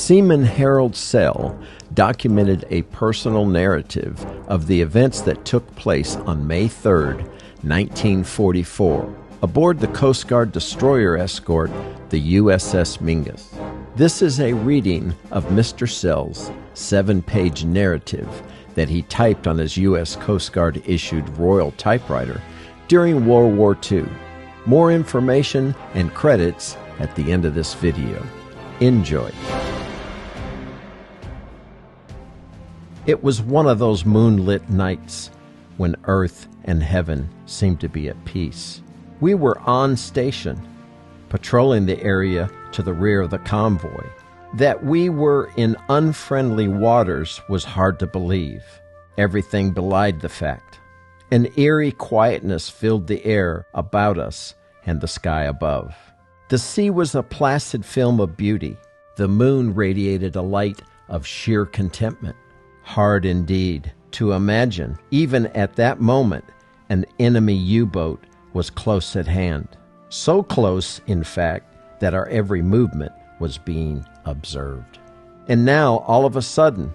Seaman Harold Sell documented a personal narrative of the events that took place on May 3, 1944, aboard the Coast Guard destroyer escort, the USS Menges. This is a reading of Mr. Sell's 7-page narrative that he typed on his U.S. Coast Guard-issued Royal typewriter during World War II. More information and credits at the end of this video. Enjoy. It was one of those moonlit nights when earth and heaven seemed to be at peace. We were on station, patrolling the area to the rear of the convoy. That we were in unfriendly waters was hard to believe. Everything belied the fact. An eerie quietness filled the air about us and the sky above. The sea was a placid film of beauty. The moon radiated a light of sheer contentment. Hard indeed to imagine, even at that moment, an enemy U-boat was close at hand. So close, in fact, that our every movement was being observed. And now, all of a sudden,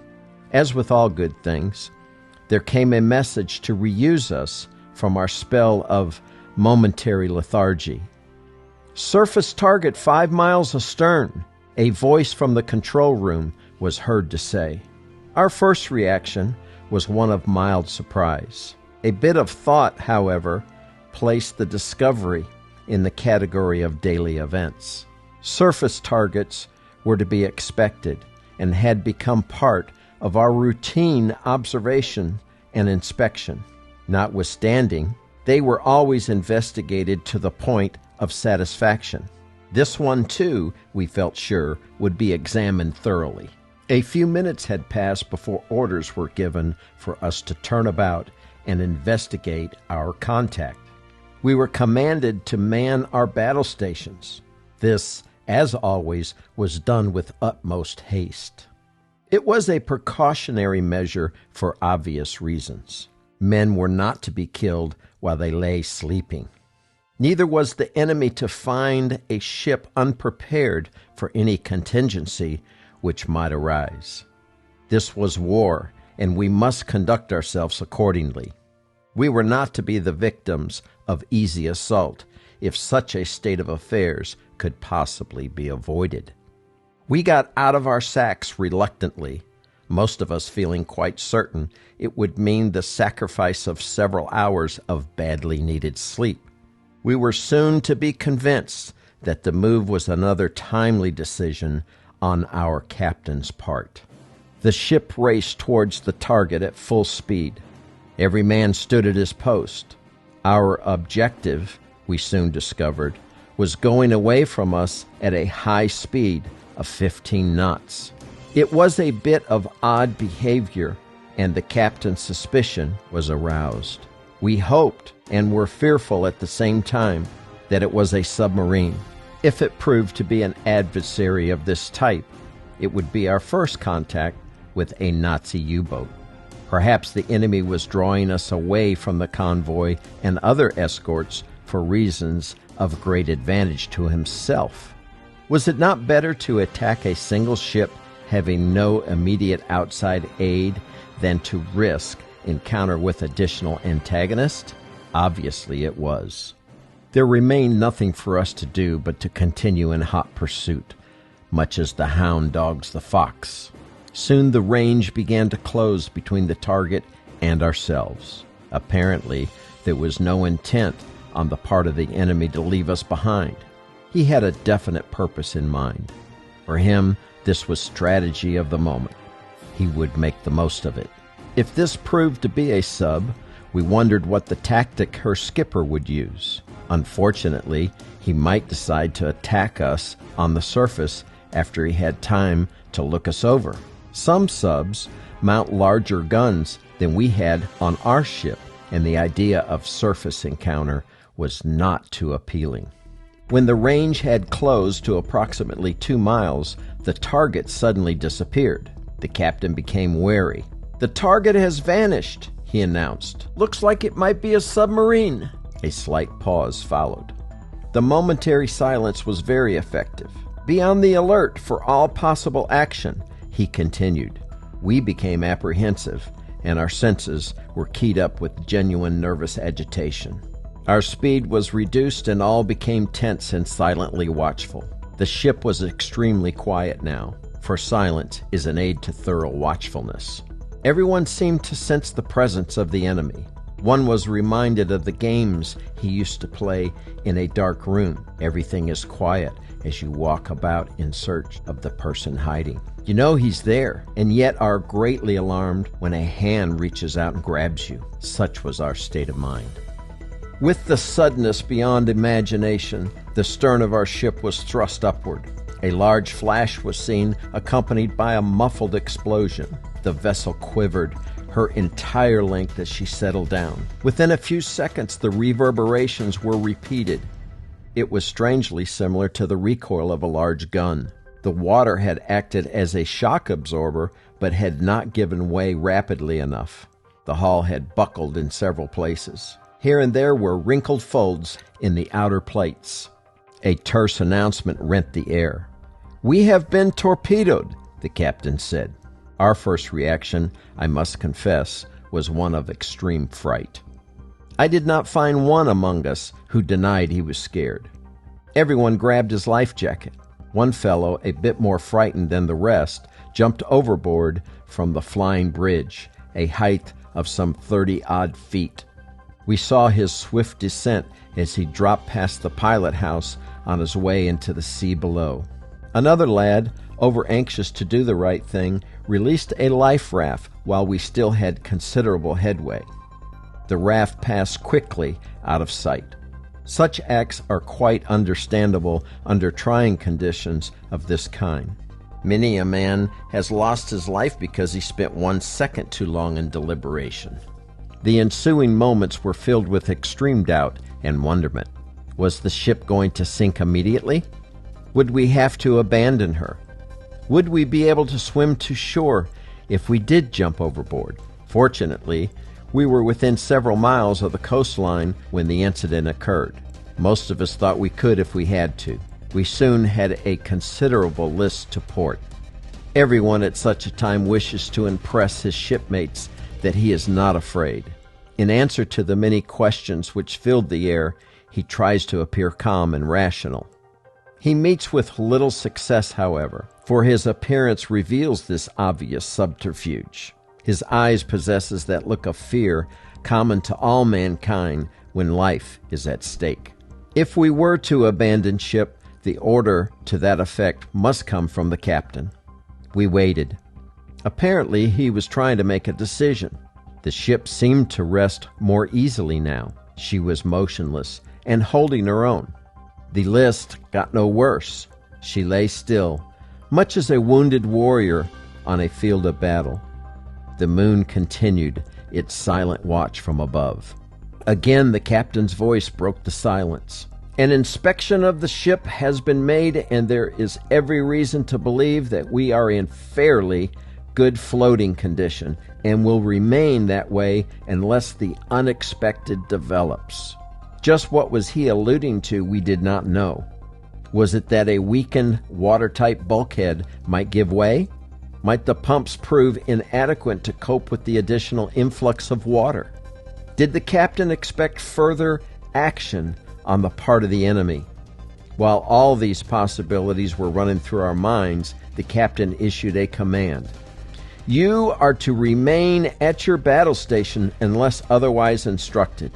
as with all good things, there came a message to reuse us from our spell of momentary lethargy. "Surface target 5 miles astern," a voice from the control room was heard to say. Our first reaction was one of mild surprise. A bit of thought, however, placed the discovery in the category of daily events. Surface targets were to be expected and had become part of our routine observation and inspection. Notwithstanding, they were always investigated to the point of satisfaction. This one, too, we felt sure, would be examined thoroughly. A few minutes had passed before orders were given for us to turn about and investigate our contact. We were commanded to man our battle stations. This, as always, was done with utmost haste. It was a precautionary measure for obvious reasons. Men were not to be killed while they lay sleeping. Neither was the enemy to find a ship unprepared for any contingency which might arise. This was war, and we must conduct ourselves accordingly. We were not to be the victims of easy assault, if such a state of affairs could possibly be avoided. We got out of our sacks reluctantly, most of us feeling quite certain it would mean the sacrifice of several hours of badly needed sleep. We were soon to be convinced that the move was another timely decision on our captain's part. The ship raced towards the target at full speed. Every man stood at his post. Our objective, we soon discovered, was going away from us at a high speed of 15 knots. It was a bit of odd behavior, and the captain's suspicion was aroused. We hoped, and were fearful at the same time, that it was a submarine. If it proved to be an adversary of this type, it would be our first contact with a Nazi U-boat. Perhaps the enemy was drawing us away from the convoy and other escorts for reasons of great advantage to himself. Was it not better to attack a single ship having no immediate outside aid than to risk encounter with additional antagonists? Obviously it was. There remained nothing for us to do but to continue in hot pursuit, much as the hound dogs the fox. Soon the range began to close between the target and ourselves. Apparently, there was no intent on the part of the enemy to leave us behind. He had a definite purpose in mind. For him, this was strategy of the moment. He would make the most of it. If this proved to be a sub, we wondered what the tactic her skipper would use. Unfortunately, he might decide to attack us on the surface after he had time to look us over. Some subs mount larger guns than we had on our ship, and the idea of surface encounter was not too appealing. When the range had closed to approximately 2 miles, the target suddenly disappeared. The captain became wary. "The target has vanished," he announced. "Looks like it might be a submarine." A slight pause followed. The momentary silence was very effective. "Be on the alert for all possible action," he continued. We became apprehensive, and our senses were keyed up with genuine nervous agitation. Our speed was reduced and all became tense and silently watchful. The ship was extremely quiet now, for silence is an aid to thorough watchfulness. Everyone seemed to sense the presence of the enemy. One was reminded of the games he used to play in a dark room. Everything is quiet as you walk about in search of the person hiding. You know he's there, and yet are greatly alarmed when a hand reaches out and grabs you. Such was our state of mind. With the suddenness beyond imagination, the stern of our ship was thrust upward. A large flash was seen, accompanied by a muffled explosion. The vessel quivered her entire length as she settled down. Within a few seconds, the reverberations were repeated. It was strangely similar to the recoil of a large gun. The water had acted as a shock absorber, but had not given way rapidly enough. The hull had buckled in several places. Here and there were wrinkled folds in the outer plates. A terse announcement rent the air. "We have been torpedoed," the captain said. Our first reaction, I must confess, was one of extreme fright. I did not find one among us who denied he was scared. Everyone grabbed his life jacket. One fellow, a bit more frightened than the rest, jumped overboard from the flying bridge, a height of some 30-odd feet. We saw his swift descent as he dropped past the pilot house on his way into the sea below. Another lad, over-anxious to do the right thing, released a life raft while we still had considerable headway. The raft passed quickly out of sight. Such acts are quite understandable under trying conditions of this kind. Many a man has lost his life because he spent 1 second too long in deliberation. The ensuing moments were filled with extreme doubt and wonderment. Was the ship going to sink immediately? Would we have to abandon her? Would we be able to swim to shore if we did jump overboard? Fortunately, we were within several miles of the coastline when the incident occurred. Most of us thought we could if we had to. We soon had a considerable list to port. Everyone at such a time wishes to impress his shipmates that he is not afraid. In answer to the many questions which filled the air, he tries to appear calm and rational. He meets with little success, however, for his appearance reveals this obvious subterfuge. His eyes possesses that look of fear common to all mankind when life is at stake. If we were to abandon ship, the order to that effect must come from the captain. We waited. Apparently, he was trying to make a decision. The ship seemed to rest more easily now. She was motionless and holding her own. The list got no worse. She lay still, much as a wounded warrior on a field of battle. The moon continued its silent watch from above. Again, the captain's voice broke the silence. "An inspection of the ship has been made, and there is every reason to believe that we are in fairly good floating condition and will remain that way unless the unexpected develops." Just what was he alluding to, we did not know. Was it that a weakened watertight bulkhead might give way? Might the pumps prove inadequate to cope with the additional influx of water? Did the captain expect further action on the part of the enemy? While all these possibilities were running through our minds, the captain issued a command. "You are to remain at your battle station unless otherwise instructed.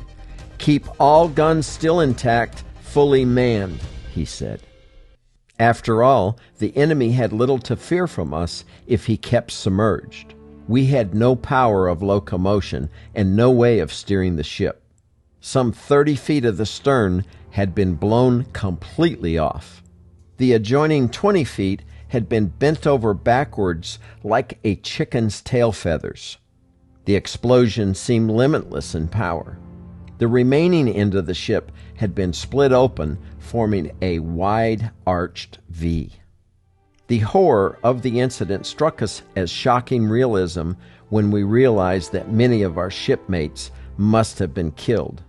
Keep all guns still intact, fully manned," he said. After all, the enemy had little to fear from us if he kept submerged. We had no power of locomotion and no way of steering the ship. Some 30 feet of the stern had been blown completely off. The adjoining 20 feet had been bent over backwards like a chicken's tail feathers. The explosion seemed limitless in power. The remaining end of the ship had been split open, forming a wide-arched V. The horror of the incident struck us as shocking realism when we realized that many of our shipmates must have been killed.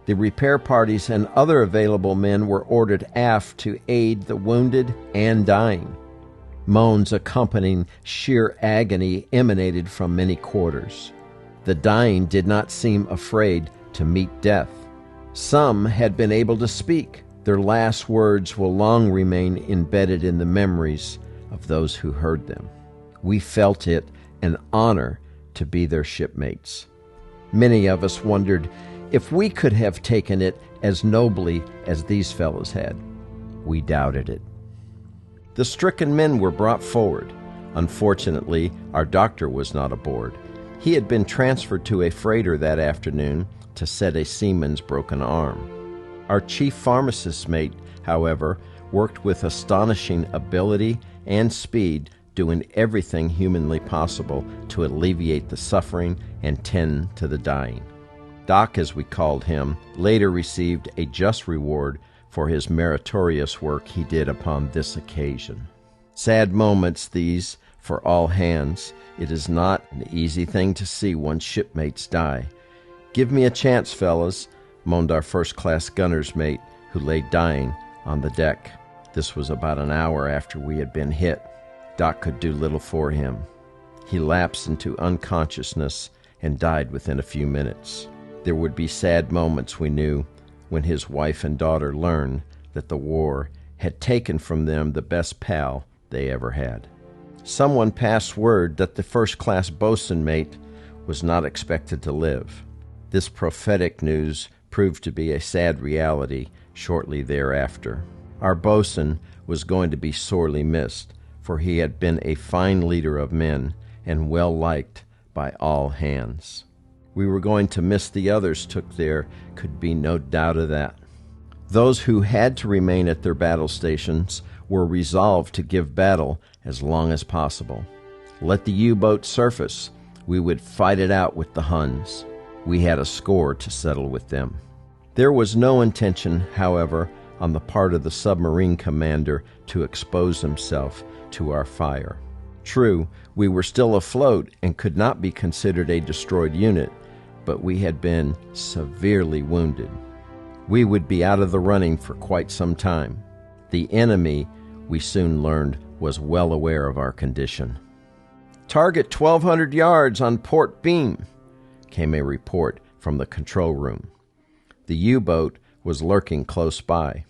The repair parties and other available men were ordered aft to aid the wounded and dying. Moans accompanying sheer agony emanated from many quarters. The dying did not seem afraid to meet death. Some had been able to speak. Their last words will long remain embedded in the memories of those who heard them. We felt it an honor to be their shipmates. Many of us wondered if we could have taken it as nobly as these fellows had. We doubted it. The stricken men were brought forward. Unfortunately, our doctor was not aboard. He had been transferred to a freighter that afternoon to set a seaman's broken arm. Our chief pharmacist mate, however, worked with astonishing ability and speed, doing everything humanly possible to alleviate the suffering and tend to the dying. Doc, as we called him, later received a just reward for his meritorious work he did upon this occasion. Sad moments these for all hands. It is not an easy thing to see one's shipmates die. "Give me a chance, fellas," moaned our first-class gunner's mate, who lay dying on the deck. This was about an hour after we had been hit. Doc could do little for him. He lapsed into unconsciousness and died within a few minutes. There would be sad moments, we knew, when his wife and daughter learned that the war had taken from them the best pal they ever had. Someone passed word that the first-class bosun mate was not expected to live. This prophetic news proved to be a sad reality shortly thereafter. Our bosun was going to be sorely missed, for he had been a fine leader of men and well liked by all hands. We were going to miss the others took there could be no doubt of that. Those who had to remain at their battle stations were resolved to give battle as long as possible. Let the U-boat surface, we would fight it out with the Huns. We had a score to settle with them. There was no intention, however, on the part of the submarine commander to expose himself to our fire. True, we were still afloat and could not be considered a destroyed unit, but we had been severely wounded. We would be out of the running for quite some time. The enemy, we soon learned, was well aware of our condition. "Target 1,200 yards on port beam," came a report from the control room. The U-boat was lurking close by.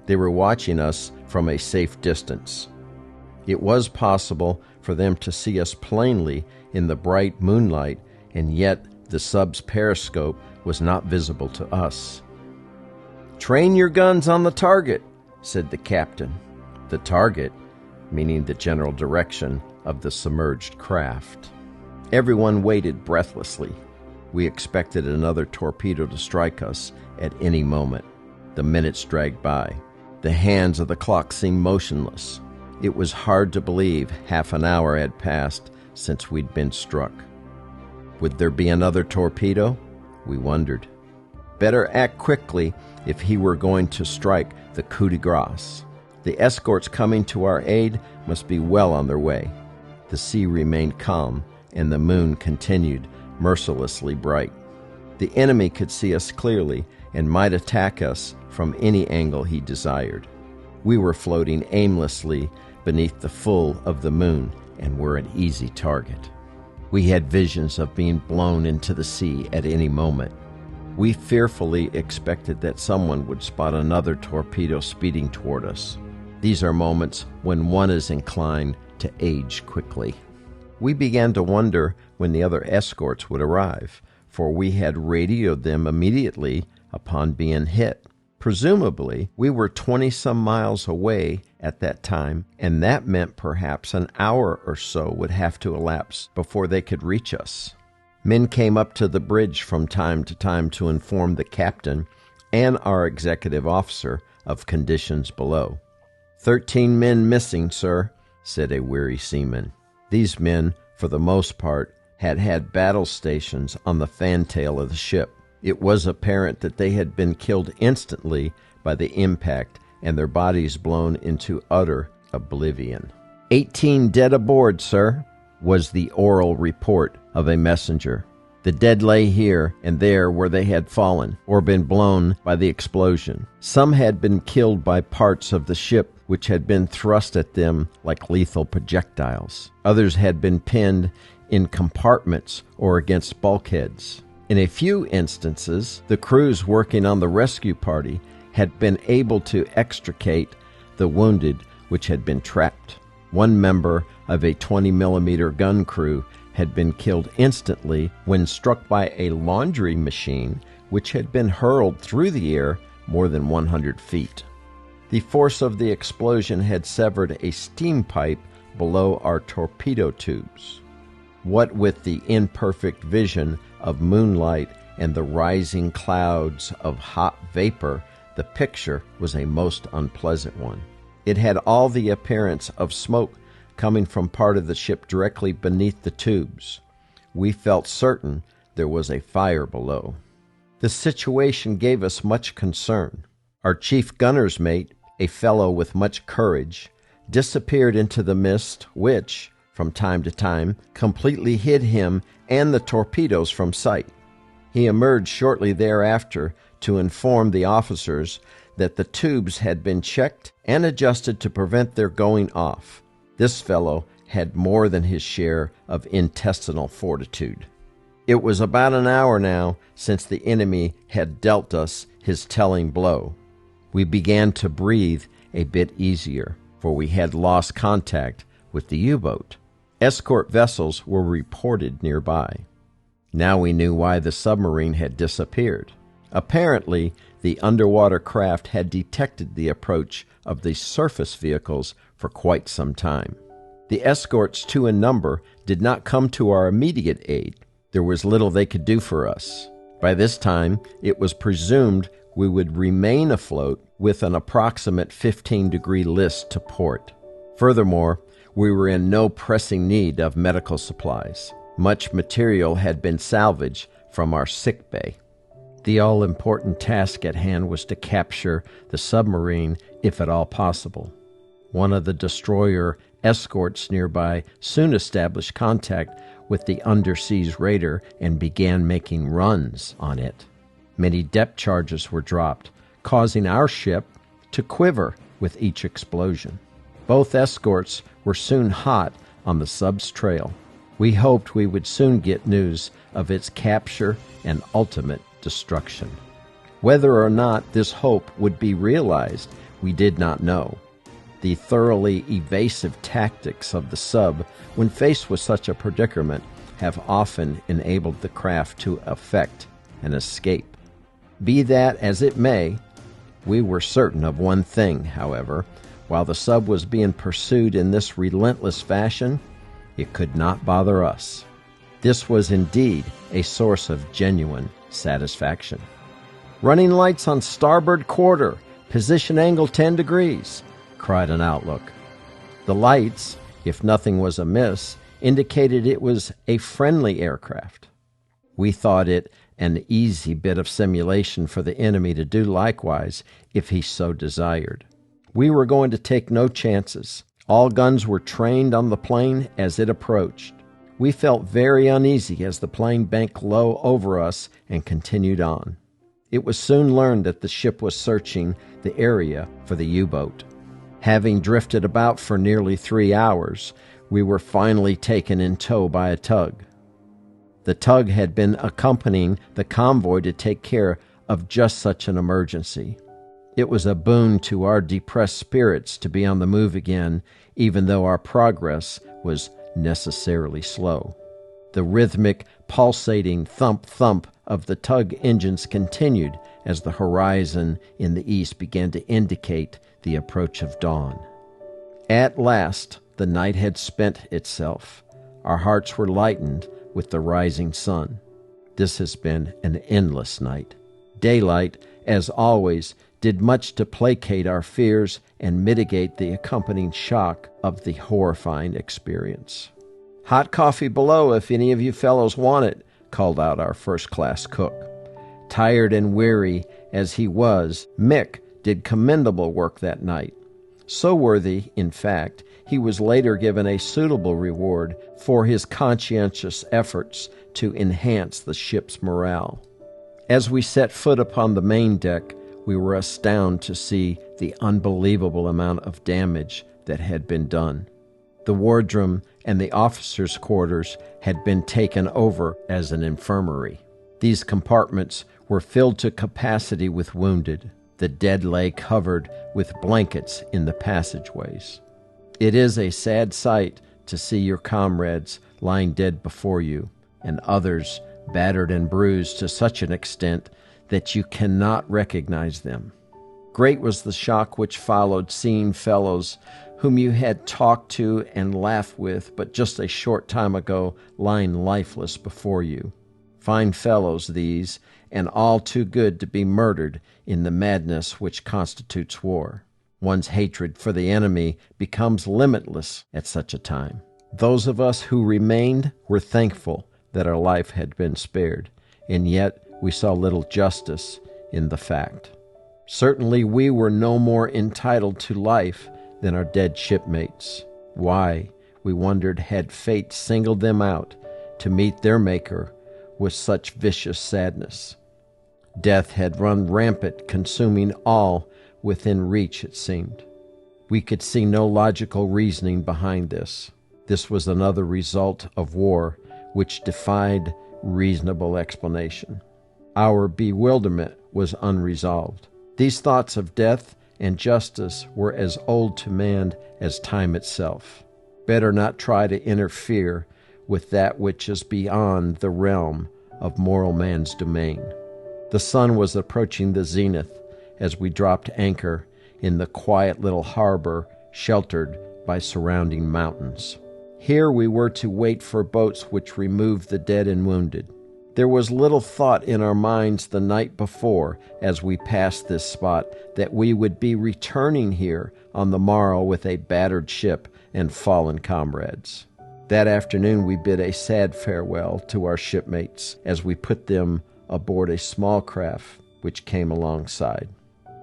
They were watching us from a safe distance. It was possible for them to see us plainly in the bright moonlight, and yet the sub's periscope was not visible to us. "Train your guns on the target," said the captain. The target, meaning the general direction of the submerged craft. Everyone waited breathlessly. We expected another torpedo to strike us at any moment. The minutes dragged by. The hands of the clock seemed motionless. It was hard to believe half an hour had passed since we'd been struck. Would there be another torpedo? We wondered. Better act quickly if he were going to strike the coup de grace. The escorts coming to our aid must be well on their way. The sea remained calm, and the moon continued mercilessly bright. The enemy could see us clearly and might attack us from any angle he desired. We were floating aimlessly beneath the full of the moon and were an easy target. We had visions of being blown into the sea at any moment. We fearfully expected that someone would spot another torpedo speeding toward us. These are moments when one is inclined to age quickly. We began to wonder when the other escorts would arrive, for we had radioed them immediately upon being hit. Presumably, we were 20-some miles away at that time, and that meant perhaps an hour or so would have to elapse before they could reach us. Men came up to the bridge from time to time to inform the captain and our executive officer of conditions below. 13 men missing, sir," said a weary seaman. These men, for the most part, had had battle stations on the fantail of the ship. It was apparent that they had been killed instantly by the impact and their bodies blown into utter oblivion. 18 dead aboard, sir," was the oral report of a messenger. The dead lay here and there where they had fallen or been blown by the explosion. Some had been killed by parts of the ship which had been thrust at them like lethal projectiles. Others had been pinned in compartments or against bulkheads. In a few instances, the crews working on the rescue party had been able to extricate the wounded which had been trapped. One member of a 20-millimeter gun crew had been killed instantly when struck by a laundry machine which had been hurled through the air more than 100 feet. The force of the explosion had severed a steam pipe below our torpedo tubes. What with the imperfect vision of moonlight and the rising clouds of hot vapor, the picture was a most unpleasant one. It had all the appearance of smoke coming from part of the ship directly beneath the tubes. We felt certain there was a fire below. The situation gave us much concern. Our chief gunner's mate, a fellow with much courage, disappeared into the mist which, from time to time, completely hid him and the torpedoes from sight. He emerged shortly thereafter to inform the officers that the tubes had been checked and adjusted to prevent their going off. This fellow had more than his share of intestinal fortitude. It was about an hour now since the enemy had dealt us his telling blow. We began to breathe a bit easier, for we had lost contact with the U-boat. Escort vessels were reported nearby. Now we knew why the submarine had disappeared. Apparently, the underwater craft had detected the approach of the surface vehicles for quite some time. The escorts, 2 in number, did not come to our immediate aid. There was little they could do for us. By this time, it was presumed we would remain afloat with an approximate 15-degree list to port. Furthermore, we were in no pressing need of medical supplies. Much material had been salvaged from our sick bay. The all-important task at hand was to capture the submarine, if at all possible. One of the destroyer escorts nearby soon established contact with the underseas raider and began making runs on it. Many depth charges were dropped, causing our ship to quiver with each explosion. Both escorts were soon hot on the sub's trail. We hoped we would soon get news of its capture and ultimate destruction. Whether or not this hope would be realized, we did not know. The thoroughly evasive tactics of the sub, when faced with such a predicament, have often enabled the craft to effect an escape. Be that as it may, we were certain of one thing, however. While the sub was being pursued in this relentless fashion, it could not bother us. This was indeed a source of genuine satisfaction. "Running lights on starboard quarter, position angle 10 degrees, cried an outlook. The lights, if nothing was amiss, indicated it was a friendly aircraft. We thought it an easy bit of simulation for the enemy to do likewise if he so desired. We were going to take no chances. All guns were trained on the plane as it approached. We felt very uneasy as the plane banked low over us and continued on. It was soon learned that the ship was searching the area for the U-boat. Having drifted about for nearly 3 hours, we were finally taken in tow by a tug. The tug had been accompanying the convoy to take care of just such an emergency. It was a boon to our depressed spirits to be on the move again, even though our progress was necessarily slow. The rhythmic, pulsating thump-thump of the tug engines continued as the horizon in the east began to indicate the approach of dawn. At last, the night had spent itself. Our hearts were lightened with the rising sun. This has been an endless night. Daylight, as always, did much to placate our fears and mitigate the accompanying shock of the horrifying experience. "Hot coffee below if any of you fellows want it," called out our first-class cook. Tired and weary as he was, Mick did commendable work that night. So worthy, in fact, he was later given a suitable reward for his conscientious efforts to enhance the ship's morale. As we set foot upon the main deck, we were astounded to see the unbelievable amount of damage that had been done. The wardroom and the officers' quarters had been taken over as an infirmary. These compartments were filled to capacity with wounded. The dead lay covered with blankets in the passageways. It is a sad sight to see your comrades lying dead before you, and others battered and bruised to such an extent that you cannot recognize them. Great was the shock which followed seeing fellows whom you had talked to and laughed with but just a short time ago lying lifeless before you. Fine fellows these, and all too good to be murdered in the madness which constitutes war. One's hatred for the enemy becomes limitless at such a time. Those of us who remained were thankful that our life had been spared, and yet we saw little justice in the fact. Certainly we were no more entitled to life than our dead shipmates. Why, we wondered, had fate singled them out to meet their Maker with such vicious sadness? Death had run rampant, consuming all within reach, it seemed. We could see no logical reasoning behind this. This was another result of war which defied reasonable explanation. Our bewilderment was unresolved. These thoughts of death and justice were as old to man as time itself. Better not try to interfere with that which is beyond the realm of moral man's domain. The sun was approaching the zenith as we dropped anchor in the quiet little harbor sheltered by surrounding mountains. Here we were to wait for boats which removed the dead and wounded. There was little thought in our minds the night before, as we passed this spot, that we would be returning here on the morrow with a battered ship and fallen comrades. That afternoon we bid a sad farewell to our shipmates as we put them aboard a small craft which came alongside.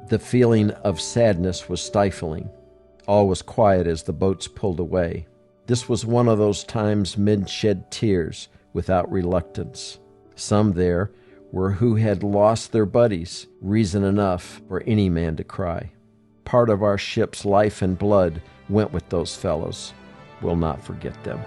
The feeling of sadness was stifling. All was quiet as the boats pulled away. This was one of those times men shed tears without reluctance. Some there were who had lost their buddies, reason enough for any man to cry. Part of our ship's life and blood went with those fellows. We'll not forget them.